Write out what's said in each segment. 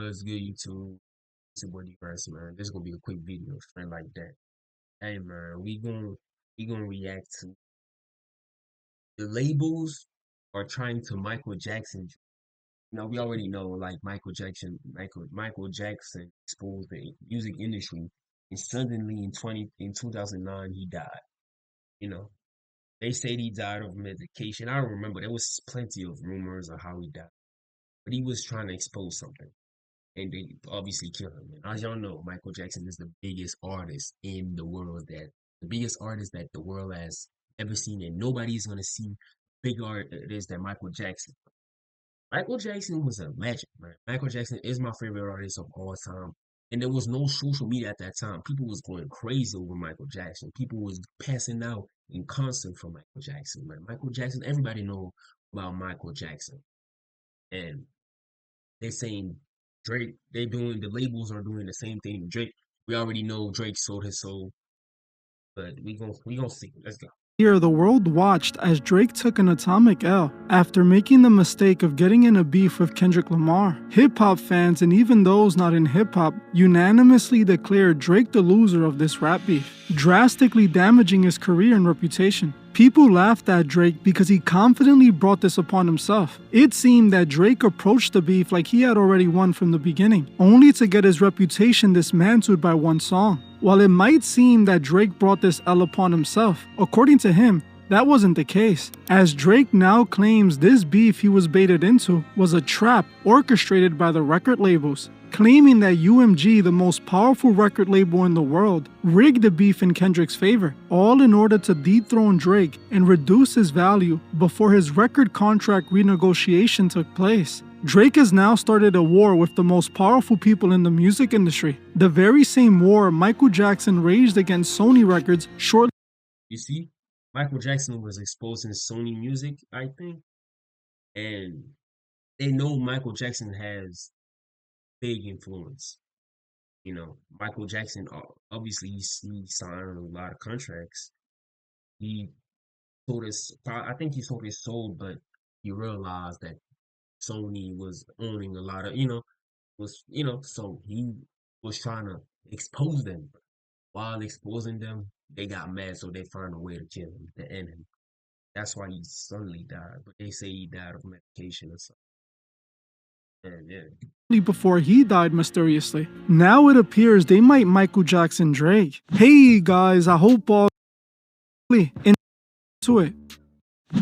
It's good YouTube. It's your boy D-Verse, man. This is gonna be a quick video, straight like that. Hey man, we gonna react to the labels are trying to Michael Jackson. Now we already know like Michael Jackson exposed the music industry, and suddenly in 2009 he died. You know, they said he died of medication. I don't remember. There was plenty of rumors of how he died, but he was trying to expose something. And they obviously kill him. And as y'all know, Michael Jackson is the biggest artist in the world the biggest artist that the world has ever seen, and nobody's gonna see bigger artist than Michael Jackson. Michael Jackson was a legend, man. Michael Jackson is my favorite artist of all time. And there was no social media at that time. People was going crazy over Michael Jackson. People was passing out in concert for Michael Jackson, man. Michael Jackson, everybody know about Michael Jackson. And they saying Drake, the labels are doing the same thing. Drake, we already know Drake sold his soul, but we gonna see. Let's go. Here, the world watched as Drake took an atomic L after making the mistake of getting in a beef with Kendrick Lamar. Hip-hop fans and even those not in hip-hop unanimously declared Drake the loser of this rap beef, drastically damaging his career and reputation. People laughed at Drake because he confidently brought this upon himself. It seemed that Drake approached the beef like he had already won from the beginning, only to get his reputation dismantled by one song. While it might seem that Drake brought this L upon himself, according to him, that wasn't the case, as Drake now claims this beef he was baited into was a trap orchestrated by the record labels, claiming that UMG, the most powerful record label in the world, rigged the beef in Kendrick's favor, all in order to dethrone Drake and reduce his value before his record contract renegotiation took place. Drake has now started a war with the most powerful people in the music industry, the very same war Michael Jackson waged against Sony Records shortly. You see, Michael Jackson was exposing Sony Music, I think, and they know Michael Jackson has big influence. You know, Michael Jackson obviously he signed a lot of contracts. He I think he sold his soul, but he realized that Sony was owning a lot of, so he was trying to expose them. While exposing them, they got mad, so they found a way to kill him, to end him. That's why he suddenly died. But they say he died of medication or something. And yeah. Before he died mysteriously. Now it appears they might Michael Jackson Drake. Hey guys, I hope all into it.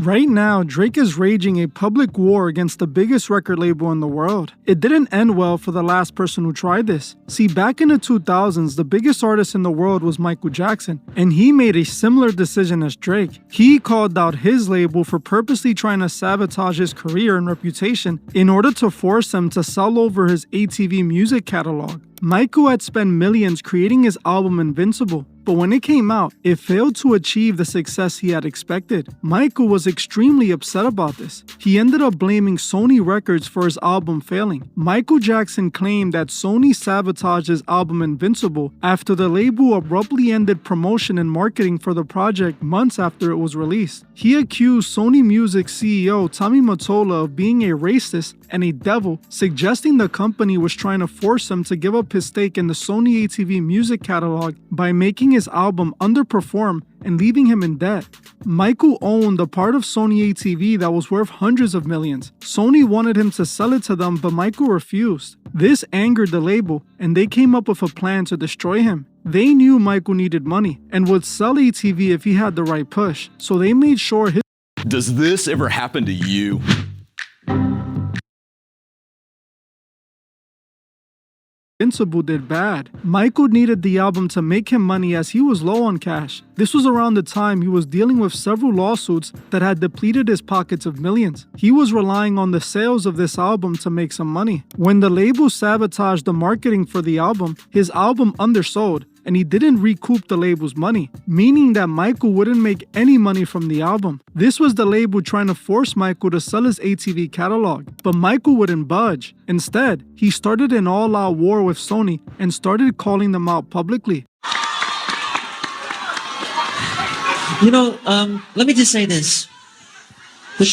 Right now, Drake is raging a public war against the biggest record label in the world. It didn't end well for the last person who tried this. See, back in the 2000s, the biggest artist in the world was Michael Jackson, and he made a similar decision as Drake. He called out his label for purposely trying to sabotage his career and reputation in order to force him to sell over his ATV music catalog. Michael had spent millions creating his album Invincible, but when it came out, it failed to achieve the success he had expected. Michael was extremely upset about this. He ended up blaming Sony Records for his album failing. Michael Jackson claimed that Sony sabotaged his album Invincible after the label abruptly ended promotion and marketing for the project months after it was released. He accused Sony Music CEO Tommy Mottola of being a racist and a devil, suggesting the company was trying to force him to give up his stake in the Sony ATV music catalog by making his album underperform and leaving him in debt. Michael owned a part of Sony ATV that was worth hundreds of millions. Sony wanted him to sell it to them, but Michael refused. This angered the label, and they came up with a plan to destroy him. They knew Michael needed money and would sell ATV if he had the right push, so they made sure his— Does this ever happen to you? Invincible did bad. Michael needed the album to make him money as he was low on cash. This was around the time he was dealing with several lawsuits that had depleted his pockets of millions. He was relying on the sales of this album to make some money. When the label sabotaged the marketing for the album, his album undersold, and he didn't recoup the label's money, meaning that Michael wouldn't make any money from the album. This was the label trying to force Michael to sell his ATV catalog, but Michael wouldn't budge. Instead, he started an all-out war with Sony and started calling them out publicly. Let me just say this. The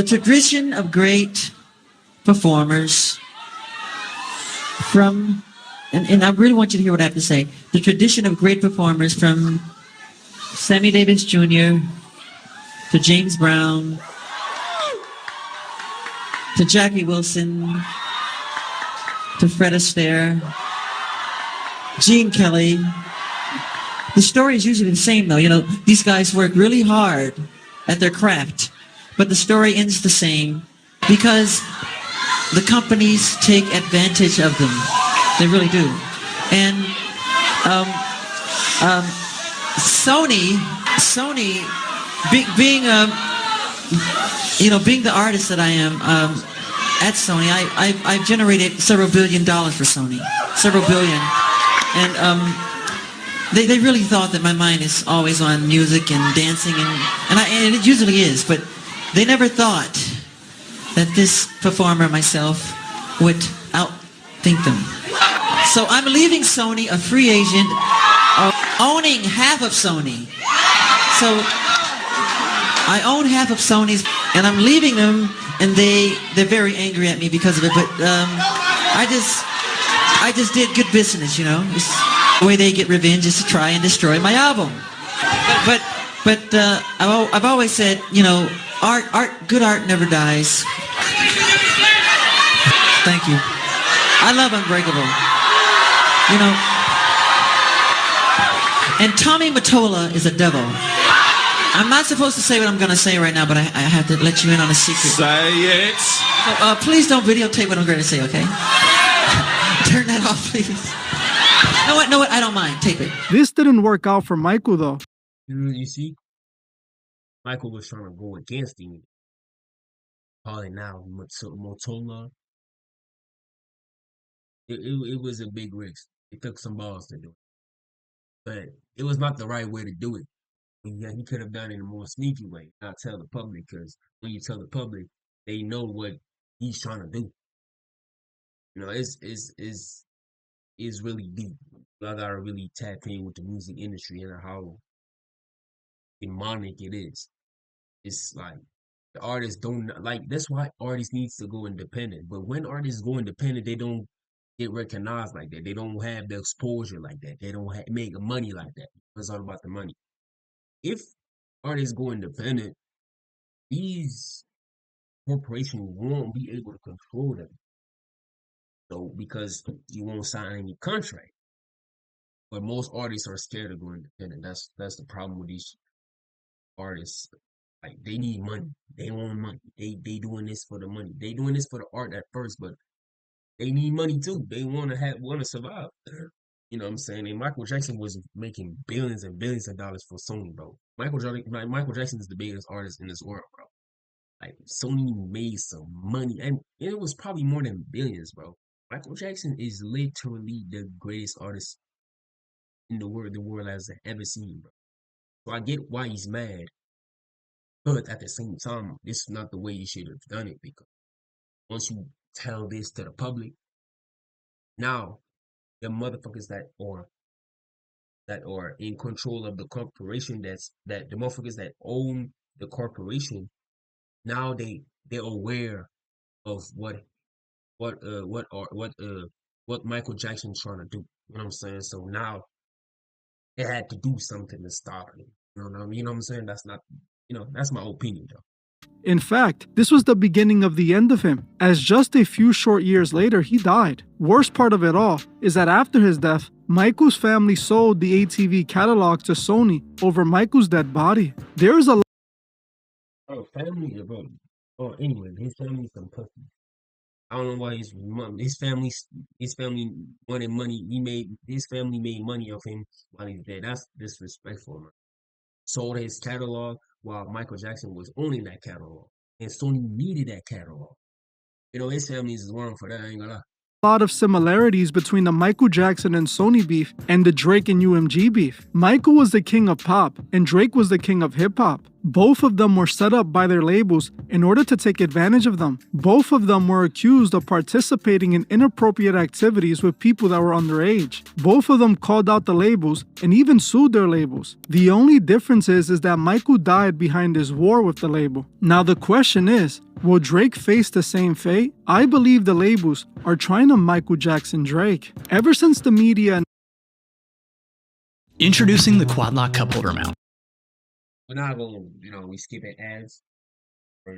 tradition of great performers from, and I really want you to hear what I have to say, the tradition of great performers from Sammy Davis Jr. to James Brown to Jackie Wilson to Fred Astaire, Gene Kelly. The story is usually the same though. You know, these guys work really hard at their craft, but the story ends the same because the companies take advantage of them. They really do. And Sony, being being the artist that I am at Sony, I've generated several $1 billion for Sony, several billion, and they really thought that my mind is always on music and dancing, and it usually is, but they never thought that this performer myself would outthink them. So I'm leaving Sony a free agent, owning half of Sony. So I own half of Sony's, and I'm leaving them, and they're very angry at me because of it. But I just did good business, you know. It's the way they get revenge is to try and destroy my album. But I've always said, you know, good art never dies. Thank you. I love Unbreakable. You know, and Tommy Mottola is a devil. I'm not supposed to say what I'm going to say right now, but I have to let you in on a secret. Say it. So, please don't videotape what I'm going to say, okay? Turn that off, please. No, what? I don't mind. Tape it. This didn't work out for Michael, though. You see, Michael was trying to go against him. Calling out Mottola. It was a big risk. It took some balls to do it. But it was not the right way to do it. Yeah, he could have done it in a more sneaky way, not tell the public, because when you tell the public, they know what he's trying to do. You know, it's really deep. I gotta really tap in with the music industry and how demonic it is. It's like the artists don't like. That's why artists needs to go independent. But when artists go independent, they don't get recognized like that. They don't have the exposure like that. They don't make money like that. It's all about the money. If artists go independent, these corporations won't be able to control them. So because you won't sign any contract. But most artists are scared of going independent. That's the problem with these artists. Like they need money. They want money. They doing this for the money. They doing this for the art at first, but they need money too. They want to survive. You know what I'm saying? And Michael Jackson was making billions and billions of dollars for Sony, bro. Michael Jackson is the biggest artist in this world, bro. Like Sony made some money, and it was probably more than billions, bro. Michael Jackson is literally the greatest artist in the world has ever seen, bro. So I get why he's mad, but at the same time, this is not the way you should have done it, because once you tell this to the public, now the motherfuckers that are in control of the corporation, that the motherfuckers that own the corporation, now they're aware of what Michael Jackson's trying to do. You know what I'm saying? So now they had to do something to stop him. You know what I'm saying? That's not, that's my opinion though. In fact, this was the beginning of the end of him, as just a few short years later, he died. Worst part of it all is that after his death, Michael's family sold the ATV catalog to Sony over Michael's dead body. There is a family, bro. Oh, anyway, his family's some pussy. I don't know why his family wanted money. His family made money off him while he's dead. That's disrespectful, man. Sold his catalog while Michael Jackson was owning that catalog, and Sony needed that catalog. His family is wrong for that. I ain't gonna lie. Lot of similarities between the Michael Jackson and Sony beef and the Drake and UMG beef. Michael was the king of pop and Drake was the king of hip hop. Both of them were set up by their labels in order to take advantage of them. Both of them were accused of participating in inappropriate activities with people that were underage. Both of them called out the labels and even sued their labels. The only difference is that Michael died behind his war with the label. Now the question is, Will Drake face the same fate? I believe the labels are trying to Michael Jackson Drake. Ever since the media Introducing the Quad-Lock Cup Holder Mount. We're not gonna, we skipping ads. Or,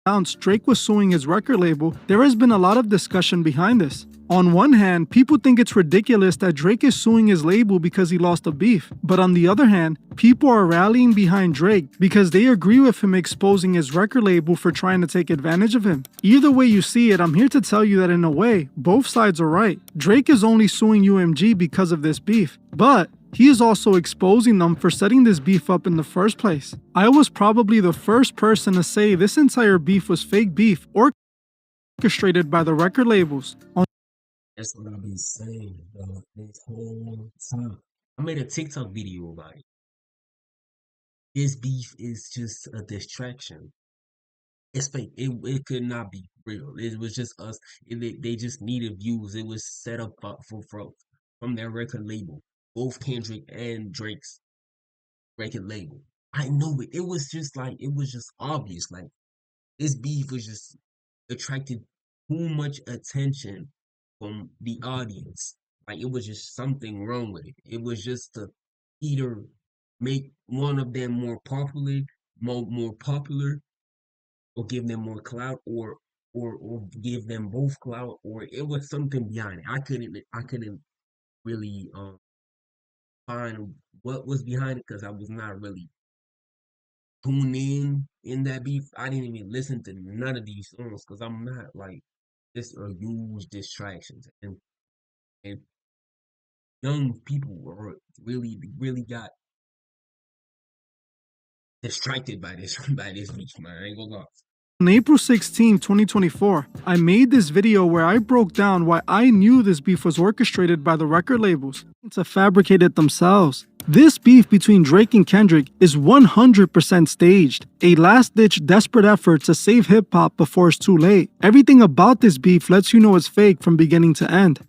announced Drake was suing his record label, there has been a lot of discussion behind this. On one hand, people think it's ridiculous that Drake is suing his label because he lost a beef. But on the other hand, people are rallying behind Drake because they agree with him exposing his record label for trying to take advantage of him. Either way you see it, I'm here to tell you that in a way, both sides are right. Drake is only suing UMG because of this beef. But he is also exposing them for setting this beef up in the first place. I was probably the first person to say this entire beef was fake beef or orchestrated by the record labels. That's what I've been saying, bro, this whole time. I made a TikTok video about it. This beef is just a distraction. It's fake. It could not be real. It was just us. They just needed views. It was set up from their record label. Both Kendrick and Drake's record label. I know it. It was just obvious. Like, this beef was just attracted too much attention from the audience. Like, it was just something wrong with it. It was just to either make one of them more popular, or give them more clout, or give them both clout, or it was something behind it. I couldn't really find what was behind it because I was not really tuned in that beef. I didn't even listen to none of these songs because I'm not like, this are huge distractions, and young people were really got distracted by this beef, man. I ain't gonna lie. On April 16, 2024, I made this video where I broke down why I knew this beef was orchestrated by the record labels to fabricate it themselves. This beef between Drake and Kendrick is 100% staged, a last-ditch desperate effort to save hip-hop before it's too late. Everything about this beef lets you know it's fake from beginning to end.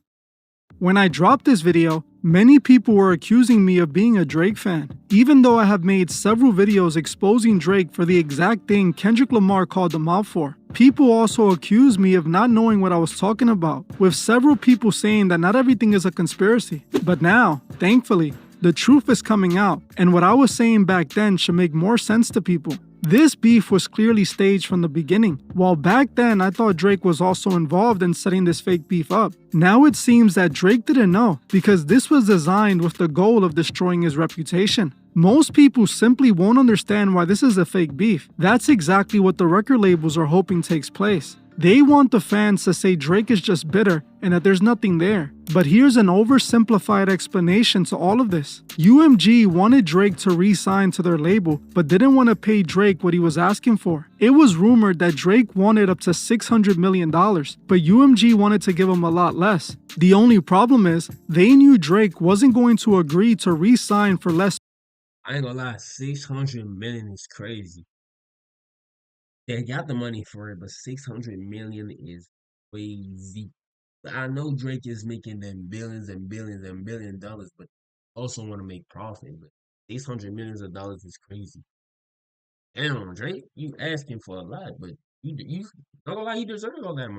When I dropped this video, many people were accusing me of being a Drake fan, even though I have made several videos exposing Drake for the exact thing Kendrick Lamar called him out for. People also accused me of not knowing what I was talking about, with several people saying that not everything is a conspiracy. But now, thankfully, the truth is coming out, and what I was saying back then should make more sense to people. This beef was clearly staged from the beginning. While back then I thought Drake was also involved in setting this fake beef up, now it seems that Drake didn't know because this was designed with the goal of destroying his reputation. Most people simply won't understand why this is a fake beef. That's exactly what the record labels are hoping takes place. They want the fans to say Drake is just bitter and that there's nothing there. But here's an oversimplified explanation to all of this. UMG wanted Drake to re-sign to their label, but didn't want to pay Drake what he was asking for. It was rumored that Drake wanted up to $600 million, but UMG wanted to give him a lot less. The only problem is, they knew Drake wasn't going to agree to re-sign for less. I ain't gonna lie, 600 million is crazy. They got the money for it, but 600 million is crazy. I know Drake is making them billions and billions and billion dollars, but also want to make profit. But 600 millions of dollars is crazy. Damn, Drake, you asking for a lot, but you not gonna lie, he deserves all that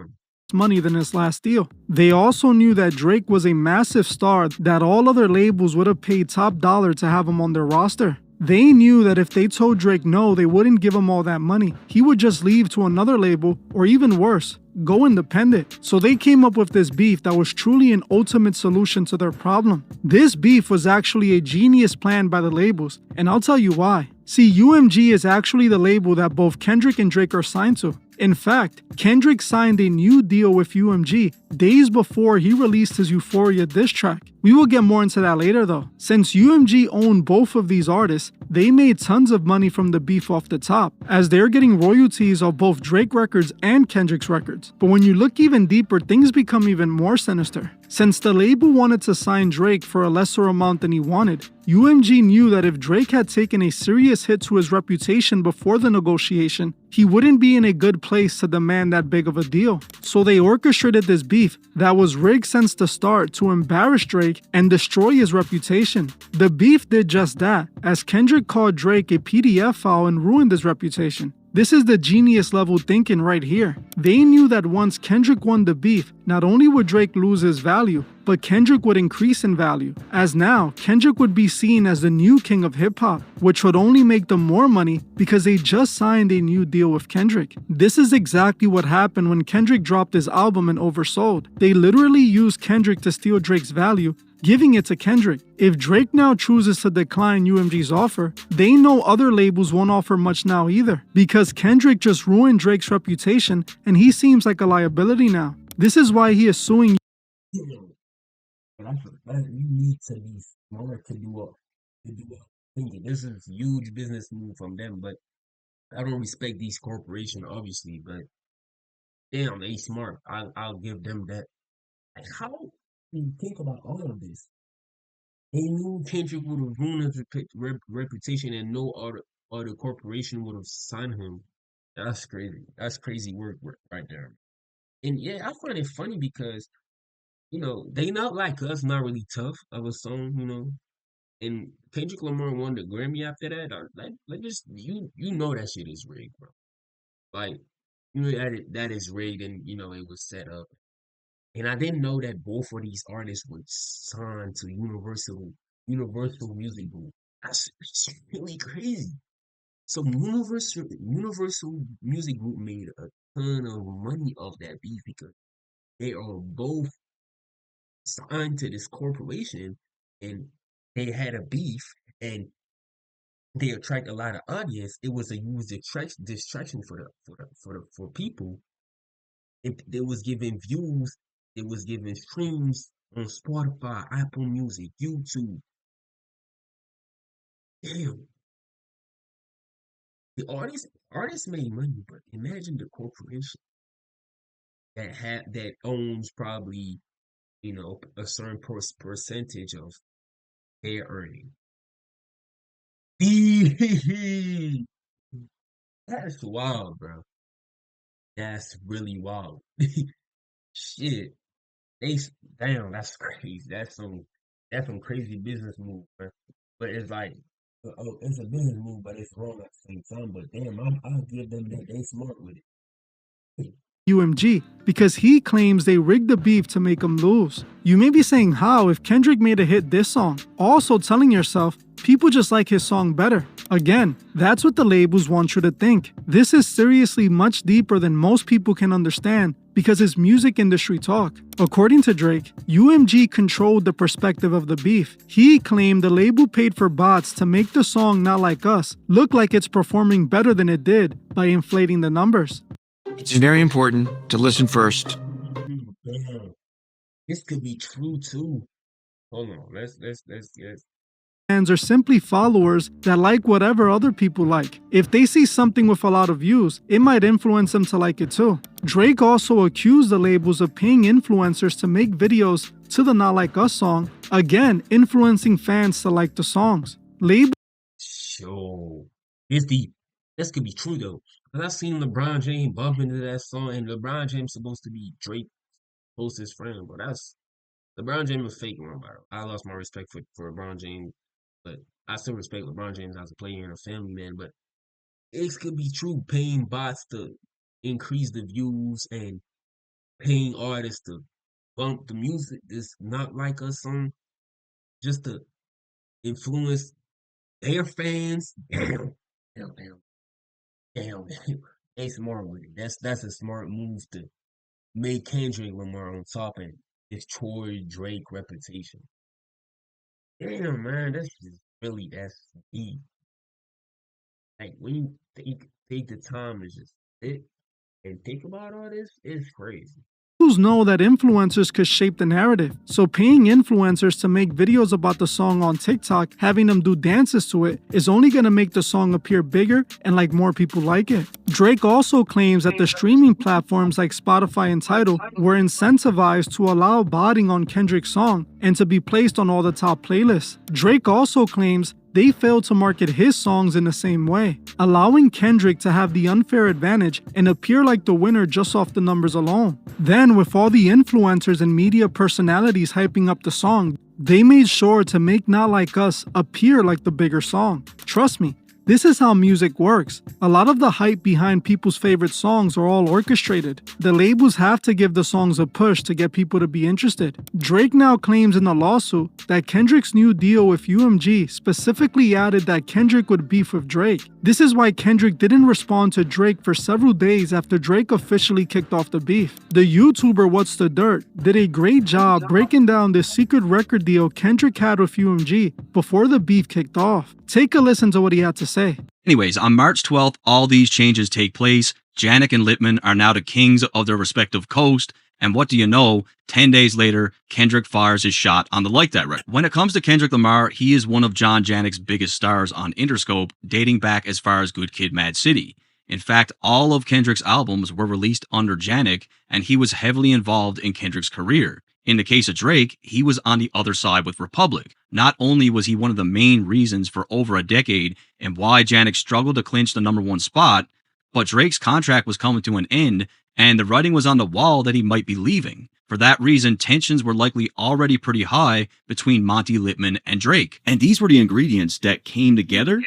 money Than his last deal. They also knew that Drake was a massive star that all other labels would have paid top dollar to have him on their roster. They knew that if they told Drake no, they wouldn't give him all that money. He would just leave to another label, or even worse, go independent. So they came up with this beef that was truly an ultimate solution to their problem. This beef was actually a genius plan by the labels, and I'll tell you why. See, UMG is actually the label that both Kendrick and Drake are signed to. In fact, Kendrick signed a new deal with UMG days before he released his Euphoria diss track. We will get more into that later though. Since UMG owned both of these artists, they made tons of money from the beef off the top, as they're getting royalties of both Drake records and Kendrick's records. But when you look even deeper, things become even more sinister. Since the label wanted to sign Drake for a lesser amount than he wanted, UMG knew that if Drake had taken a serious hit to his reputation before the negotiation, he wouldn't be in a good place to demand that big of a deal. So they orchestrated this beef that was rigged since the start to embarrass Drake and destroy his reputation. The beef did just that, as Kendrick called Drake a PDF file and ruined his reputation. This is the genius level thinking right here. They knew that once Kendrick won the beef, not only would Drake lose his value, but Kendrick would increase in value, as now Kendrick would be seen as the new king of hip-hop, which would only make them more money because they just signed a new deal with Kendrick. This is exactly what happened when Kendrick dropped his album and oversold. They literally used Kendrick to steal Drake's value, giving it to Kendrick. If Drake now chooses to decline UMG's offer, they know other labels won't offer much now either, because Kendrick just ruined Drake's reputation and he seems like a liability now. This is why he is suing. You need to be smart to do a thinking. This is a huge business move from them, but I don't respect these corporations, obviously, but damn, they smart. I'll give them that. Like, how do you think about all of this? They knew Kendrick would have ruined his reputation and no other corporation would have signed him. That's crazy. That's crazy work right there. And yeah, I find it funny because, they not like us, not really tough of a song. And Kendrick Lamar won the Grammy after that. Like just you know that shit is rigged, bro. Like that is rigged, and it was set up. And I didn't know that both of these artists would sign to Universal Music Group. That's really crazy. So Universal Music Group made a ton of money off that beef because they are both signed to this corporation and they had a beef and they attract a lot of audience. It was a huge distraction for people. It was giving views, it was giving streams on Spotify, Apple Music, YouTube. Damn. The artists made money, but imagine the corporation that owns probably a certain percentage of their earning. That's wild, bro. That's really wild. Shit. Damn, that's crazy. That's some crazy business move, bro. But it's like, it's a business move, but it's wrong at the same time. But damn, I'll give them that. They smart with it. UMG, because he claims they rigged the beef to make him lose. You may be saying how if Kendrick made a hit this song, also telling yourself, people just like his song better. Again, that's what the labels want you to think. This is seriously much deeper than most people can understand because it's music industry talk. According to Drake, UMG controlled the perspective of the beef. He claimed the label paid for bots to make the song Not Like Us look like it's performing better than it did by inflating the numbers. It's very important to listen first. Damn. This could be true too. Hold on, let's Fans are simply followers that like whatever other people like. If they see something with a lot of views, it might influence them to like it too. Drake also accused the labels of paying influencers to make videos to the Not Like Us song, again influencing fans to like the songs. Sure. This could be true though. Cause I seen LeBron James bump into that song, and LeBron James supposed to be Drake's closest friend, but that's LeBron James was fake one, bro. I lost my respect for LeBron James, but I still respect LeBron James as a player and a family man. But it could be true, paying bots to increase the views and paying artists to bump the music. This Not Like Us song just to influence their fans. Damn, they smart with it. That's a smart move to make Kendrick Lamar on top and destroy Drake reputation. Damn, man, that's deep. Like when you take the time to just sit and think about all this, it's crazy. Know that influencers could shape the narrative, so paying influencers to make videos about the song on TikTok, having them do dances to it, is only going to make the song appear bigger and like more people like it. Drake also claims that the streaming platforms like Spotify and Tidal were incentivized to allow botting on Kendrick's song and to be placed on all the top playlists. Drake also claims they failed to market his songs in the same way, allowing Kendrick to have the unfair advantage and appear like the winner just off the numbers alone. Then, with all the influencers and media personalities hyping up the song, they made sure to make Not Like Us appear like the bigger song. Trust me, This is how music works. A lot of the hype behind people's favorite songs are all orchestrated. The labels have to give the songs a push to get people to be interested. Drake now claims in the lawsuit that Kendrick's new deal with UMG specifically added that Kendrick would beef with Drake. This is why Kendrick didn't respond to Drake for several days after Drake officially kicked off the beef. The YouTuber What's the Dirt did a great job breaking down this secret record deal Kendrick had with UMG before the beef kicked off. Take a listen to what he had to say. Anyways, on March 12th, all these changes take place. Janik and Littman are now the kings of their respective coast. And what do you know? 10 days later, Kendrick fires his shot on the Like That record. When it comes to Kendrick Lamar, he is one of John Janik's biggest stars on Interscope, dating back as far as Good Kid, Mad City. In fact, all of Kendrick's albums were released under Janik, and he was heavily involved in Kendrick's career. In the case of Drake, he was on the other side with Republic. Not only was he one of the main reasons for over a decade and why Janik struggled to clinch the #1 spot, but Drake's contract was coming to an end, and the writing was on the wall that he might be leaving. For that reason, tensions were likely already pretty high between Monty Littman and Drake. And these were the ingredients that came together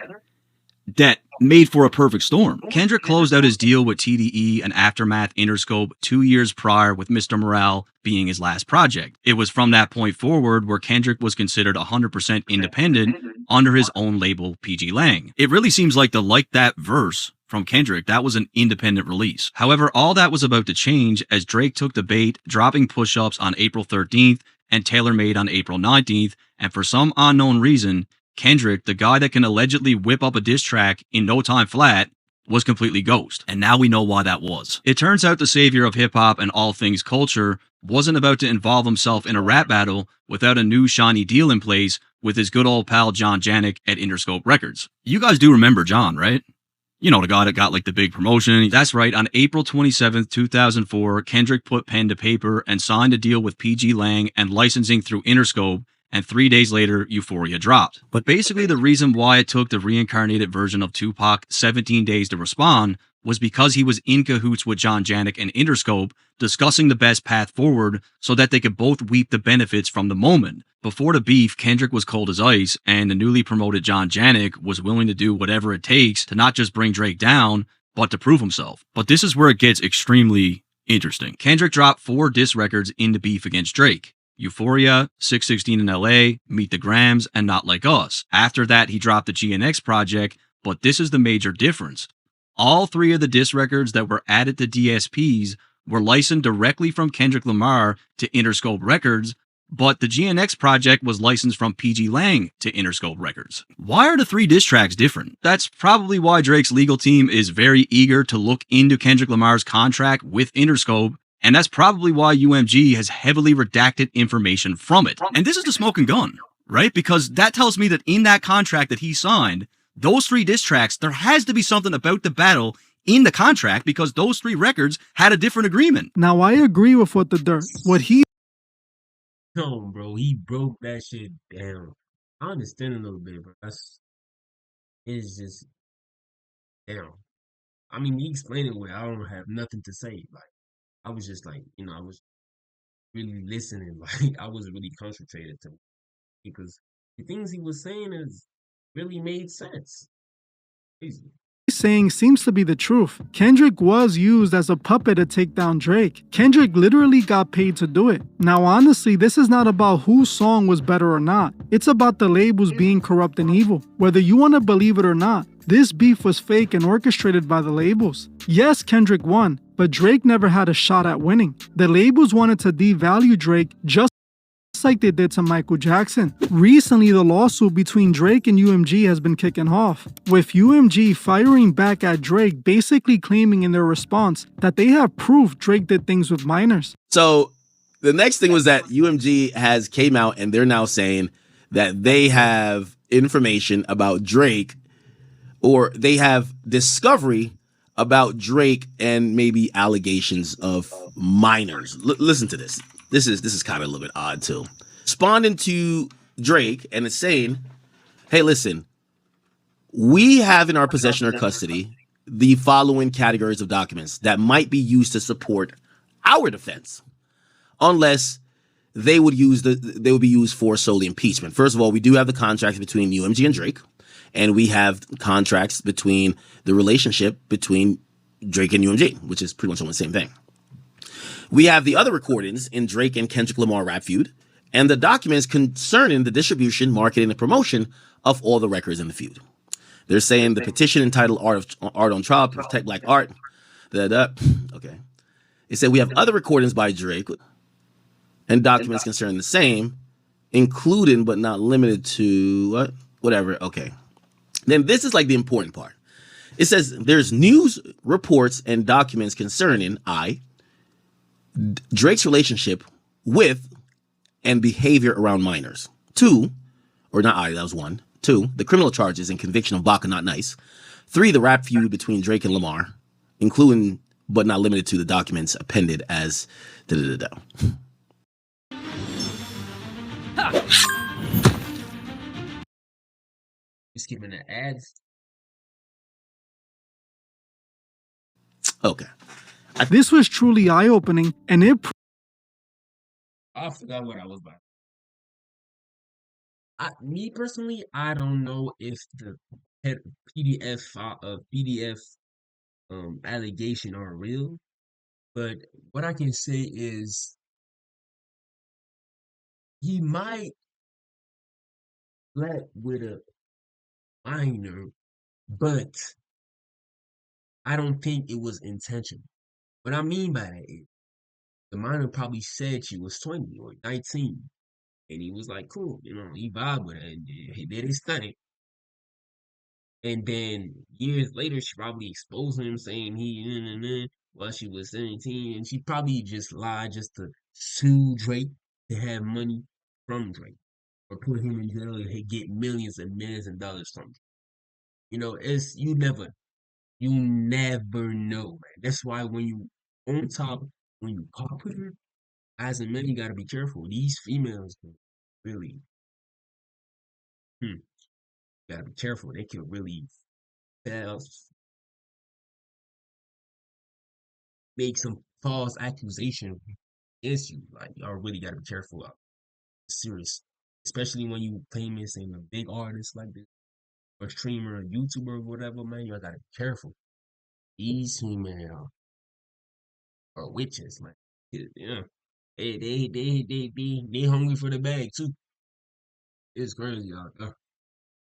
that made for a perfect storm. Kendrick closed out his deal with TDE and Aftermath Interscope 2 years prior, with Mr. Morale being his last project. It was from that point forward where Kendrick was considered 100% independent under his own label, PG Lang. It really seems like the Like That verse from Kendrick, that was an independent release. However, all that was about to change as Drake took the bait, dropping Push-Ups on April 13th and Tailor Made on April 19th, and for some unknown reason, Kendrick, the guy that can allegedly whip up a diss track in no time flat, was completely ghost. And now we know why that was. It turns out the savior of hip-hop and all things culture wasn't about to involve himself in a rap battle without a new shiny deal in place with his good old pal John Janik at Interscope Records. You guys do remember John, right? You know, the guy that got like the big promotion. That's right. On April 27th, 2004, Kendrick put pen to paper and signed a deal with PG Lang and licensing through Interscope, and 3 days later, Euphoria dropped. But basically the reason why it took the reincarnated version of Tupac 17 days to respond was because he was in cahoots with John Janik and Interscope, discussing the best path forward so that they could both reap the benefits from the moment. Before the beef, Kendrick was cold as ice, and the newly promoted John Janik was willing to do whatever it takes to not just bring Drake down, but to prove himself. But this is where it gets extremely interesting. Kendrick dropped 4 diss records in the beef against Drake: Euphoria, 616 in LA, Meet the Grams, and Not Like Us. After that, he dropped the GNX project, but this is the major difference. All 3 of the diss records that were added to DSPs were licensed directly from Kendrick Lamar to Interscope Records, but the GNX project was licensed from PG Lang to Interscope Records. Why are the 3 diss tracks different? That's probably why Drake's legal team is very eager to look into Kendrick Lamar's contract with Interscope, and that's probably why UMG has heavily redacted information from it. And this is the smoking gun, right? Because that tells me that in that contract that he signed, those 3 diss tracks, there has to be something about the battle in the contract because those 3 records had a different agreement. Now I agree with what No, bro, he broke that shit down. I understand a little bit, but it's just down. I mean, he explained it well. I don't have nothing to say. Like, I was just like, I was really listening. Like, I was really concentrated to because the things he was saying really made sense. Crazy. saying seems to be the truth. Kendrick was used as a puppet to take down Drake. Kendrick literally got paid to do it. Now honestly, this is not about whose song was better or not. It's about the labels being corrupt and evil. Whether you want to believe it or not, this beef was fake and orchestrated by the labels. Yes, Kendrick won, but Drake never had a shot at winning. The labels wanted to devalue Drake just like they did to Michael Jackson. Recently, the lawsuit between Drake and UMG has been kicking off, with UMG firing back at Drake, basically claiming in their response that they have proof Drake did things with minors. So the next thing was that UMG has came out and they're now saying that they have information about Drake, or they have discovery about Drake and maybe allegations of minors. Listen to this. This is kind of a little bit odd too. Responding to Drake, and it's saying, hey, listen, we have in our possession or custody the following categories of documents that might be used to support our defense, unless they would be used for solely impeachment. First of all, we do have the contract between UMG and Drake, And we have contracts between the relationship between Drake and UMG, which is pretty much almost the same thing. We have the other recordings in Drake and Kendrick Lamar rap feud, and the documents concerning the distribution, marketing, and promotion of all the records in the feud. They're saying the petition entitled Art on Trial, Protect Black Art. Okay. It said we have other recordings by Drake and documents concerning the same, including but not limited to what? Whatever. Okay. Then this is like the important part. It says there's news reports and documents concerning Drake's relationship with and behavior around minors. 2, or not that was 1. 2, the criminal charges and conviction of Baka Not Nice. 3, the rap feud between Drake and Lamar, including but not limited to the documents appended as da-da-da-da. You skipping the ads? Okay. This was truly eye-opening, and it I forgot what I was about. Me personally, I don't know if the PDF allegation are real, but what I can say is he might slept with a minor, but I don't think it was intentional. What I mean by that is the minor probably said she was 20 or 19. And he was like, cool, he vibed with her and he did his thing. And then years later, she probably exposed him saying while she was 17. And she probably just lied just to sue Drake to have money from Drake or put him in jail and get millions and millions of dollars from Drake. You never know, man. That's why when you on top, when you popular, as a man, you gotta be careful. These females can really, gotta be careful. They can really make some false accusation against you. Like, y'all really gotta be careful. Serious, especially when you famous and a big artist like this, or streamer, or YouTuber, or whatever. Man, y'all gotta be careful. These females are witches, man. Yeah. They hungry for the bag too. It's crazy out there.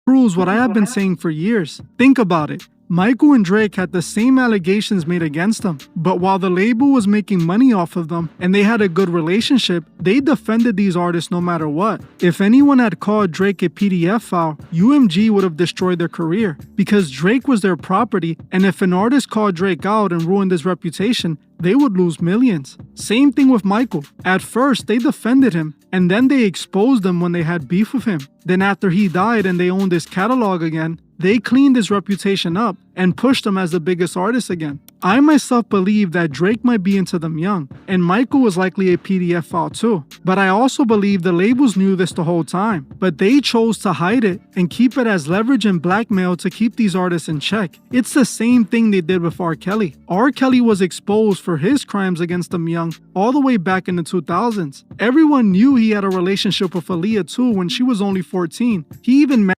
proves what I have been saying for years. Think about it. Michael and Drake had the same allegations made against them, but while the label was making money off of them and they had a good relationship, they defended these artists no matter what. If anyone had called Drake a PDF file, UMG would have destroyed their career because Drake was their property, and if an artist called Drake out and ruined his reputation, they would lose millions. Same thing with Michael. At first, they defended him, and then they exposed him when they had beef with him. Then after he died and they owned his catalog again, they cleaned his reputation up and pushed him as the biggest artist again. I myself believe that Drake might be into them young, and Michael was likely a PDF file too. But I also believe the labels knew this the whole time, but they chose to hide it and keep it as leverage and blackmail to keep these artists in check. It's the same thing they did with R. Kelly. R. Kelly was exposed for his crimes against them young all the way back in the 2000s. Everyone knew he had a relationship with Aaliyah too when she was only 14. He even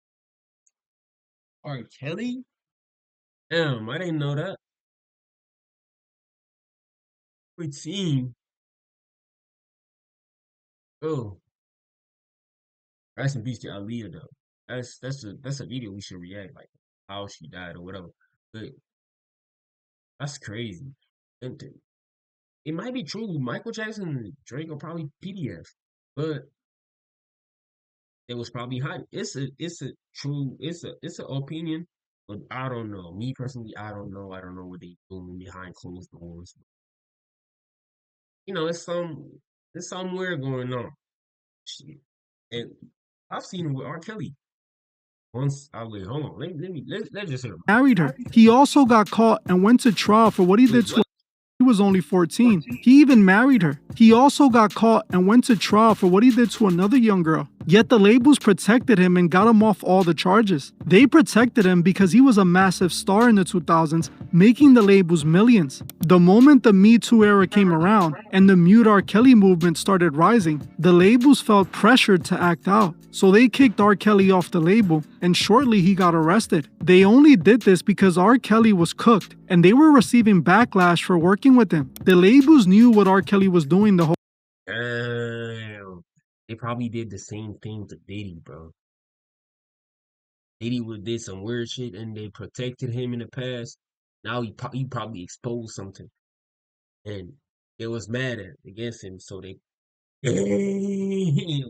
R. Kelly? Damn, I didn't know that. 14. Oh, rest in peace to Aaliyah though. That's a video we should react, like how she died or whatever. But that's crazy. And it might be true. Michael Jackson and Drake are probably PDF, but it was probably hot. It's an opinion, but I don't know. Me personally, I don't know. I don't know what they doing behind closed doors. It's somewhere going on. Shit. And I've seen it with R. Kelly. Once I wait, hold on. Let's just hear him. married her. He also got caught and went to trial for what he did to her. He was only 14. He even married her. He also got caught and went to trial for what he did to another young girl. Yet the labels protected him and got him off all the charges. They protected him because he was a massive star in the 2000s, making the labels millions. The moment the Me Too era came around and the Mute R. Kelly movement started rising, the labels felt pressured to act out. So they kicked R. Kelly off the label, and shortly he got arrested. They only did this because R. Kelly was cooked, and they were receiving backlash for working with him. The labels knew what R. Kelly was doing the whole Damn. They probably did the same thing to Diddy, bro. Diddy did some weird shit and they protected him in the past. Now he probably exposed something. And it was mad against him, so they damn,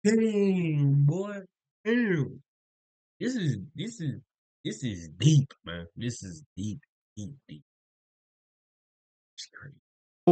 damn, boy. Damn. This is deep, man. This is deep, deep, deep. It's crazy.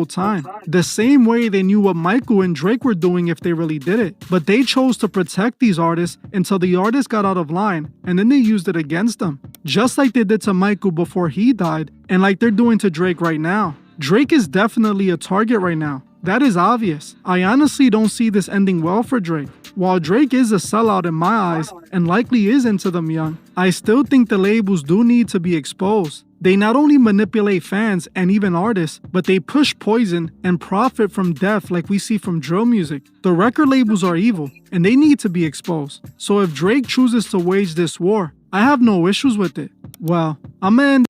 time. The same way they knew what Michael and Drake were doing if they really did it. But they chose to protect these artists until the artists got out of line, and then they used it against them. Just like they did to Michael before he died, and like they're doing to Drake right now. Drake is definitely a target right now. That is obvious. I honestly don't see this ending well for Drake. While Drake is a sellout in my eyes, and likely is into them young, I still think the labels do need to be exposed. They not only manipulate fans and even artists, but they push poison and profit from death like we see from drill music. The record labels are evil, and they need to be exposed. So if Drake chooses to wage this war, I have no issues with it. Well, I'm gonna end.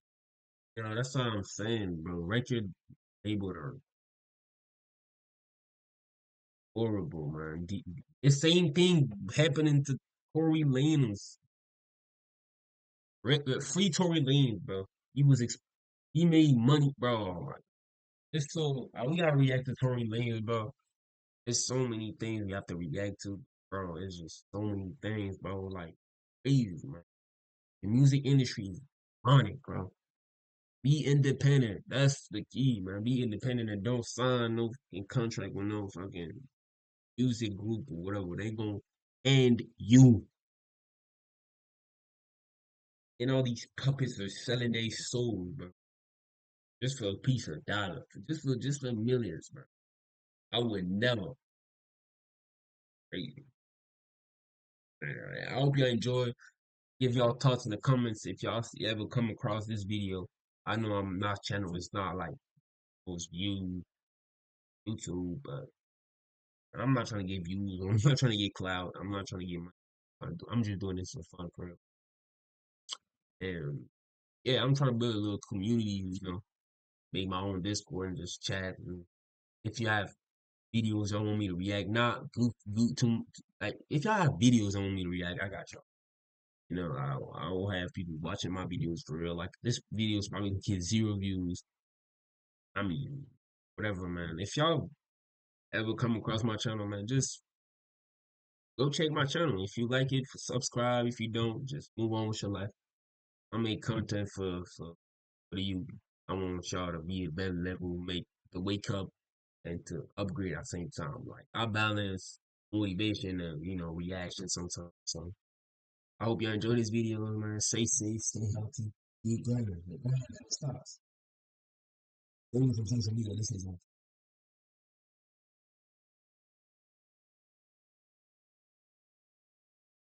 You know, that's what I'm saying, bro. Record labels are horrible, man. The same thing happening to Tory Lanez. Free Tory Lanez, bro. He made money, bro. Like, it's so we gotta react to Tory Lanez, bro. There's so many things we have to react to, bro. It's just so many things, bro. Like crazy, man. The music industry is on it, bro. Be independent. That's the key, man. Be independent and don't sign no fucking contract with no fucking music group or whatever. They gonna end you. And all these puppets are selling their souls, bro. Just for a piece of dollar. Just for millions, bro. I would never. Crazy. Alright, I hope y'all enjoy. Give y'all thoughts in the comments if y'all ever come across this video. I know I'm not channel. It's not like most views YouTube, but I'm not trying to get views. I'm not trying to get clout. I'm not trying to get money. I'm just doing this for fun, for real. And yeah, I'm trying to build a little community. Make my own Discord and just chat. And if you have videos y'all want me to react, not goof to like if y'all have videos y'all want me to react, I got y'all. I will have people watching my videos for real. Like this video is probably gonna get 0 views. I mean, whatever, man. If y'all ever come across my channel, man, just go check my channel. If you like it, subscribe. If you don't, just move on with your life. I make content for you. I want y'all to be a better level, make to wake up and to upgrade at the same time. Like I balance motivation and reaction sometimes. So I hope y'all enjoy this video, man. Stay safe, stay healthy, eat better. The grind never stops. Ladies and gentlemen, this is